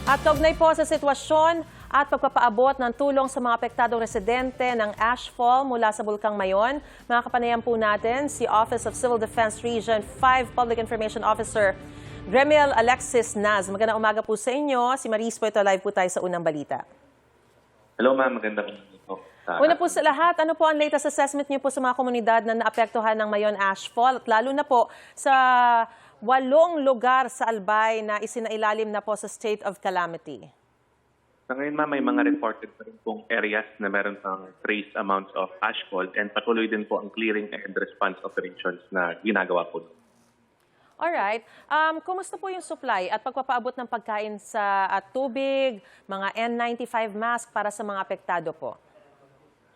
At kaugnay po sa sitwasyon at pagpapaabot ng tulong sa mga apektadong residente ng ashfall mula sa Bulkang Mayon, makakapanayan po natin si Office of Civil Defense Region 5 Public Information Officer Gremiel Alexis Naz. Magandang umaga po sa inyo. Si Maris po ito, live po tayo sa unang balita. Hello ma'am, magandang umaga po. Una po sa lahat, ano po ang latest assessment niyo po sa mga komunidad na naapektuhan ng Mayon ashfall at lalo na po sa 8 lugar sa Albay na isinailalim na po sa state of calamity? Sa ngayon ma'am, may mga reported pa rin pong areas na meron pang trace amounts of ashfall and patuloy din po ang clearing and response operations na ginagawa po. Alright. Kumusta po yung supply at pagpapaabot ng pagkain sa tubig, mga N95 mask para sa mga apektado po?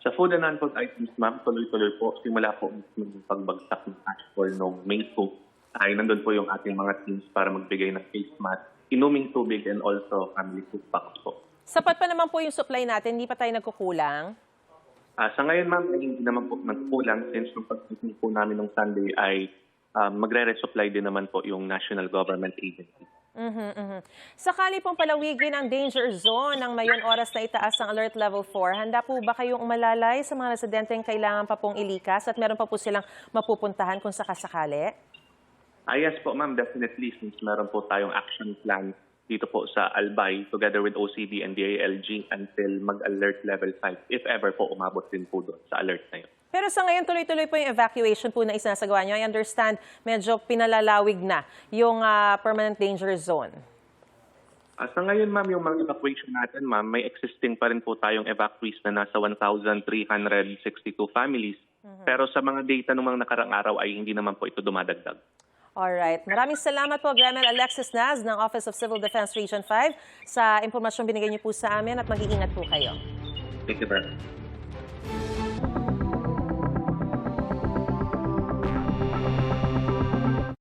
Sa food and non-food items ma'am, tuloy-tuloy po. Simula po yung pagbagsak ng ashfall noong May 2, ay nandun po yung ating mga teams para magbigay ng face mask, inuming tubig and also family food packs po. Sapat pa naman po yung supply natin, hindi pa tayo nagkukulang? Sa ngayon ma'am, ay hindi naman po nagkukulang since yung pag-meeting po namin ng Sunday ay magre-resupply din naman po yung national government agency. Sakali pong palawigin ang danger zone ng Mayon oras na itaas ang alert level 4, handa po ba kayong umalalay sa mga residenteng kailangan pa pong ilikas at meron pa po silang mapupuntahan kung sakasakali? Yes po ma'am, definitely since meron po tayong action plan dito po sa Albay together with OCD and DILG until mag-alert level 5 if ever po umabot din po doon sa alert na yun. Pero sa ngayon, tuloy-tuloy po yung evacuation po na isinasagawa nyo. I understand medyo pinalalawig na yung permanent danger zone. Sa ngayon, ma'am, yung mga evacuation natin, ma'am, may existing pa rin po tayong evacuees na nasa 1,362 families. Pero sa mga data ng mga nakarang araw ay hindi naman po ito dumadagdag. Alright. Maraming salamat po, Gremiel Alexis Naz ng Office of Civil Defense Region 5 sa impormasyong binigay niyo po sa amin at mag-iingat po kayo. Thank you very much.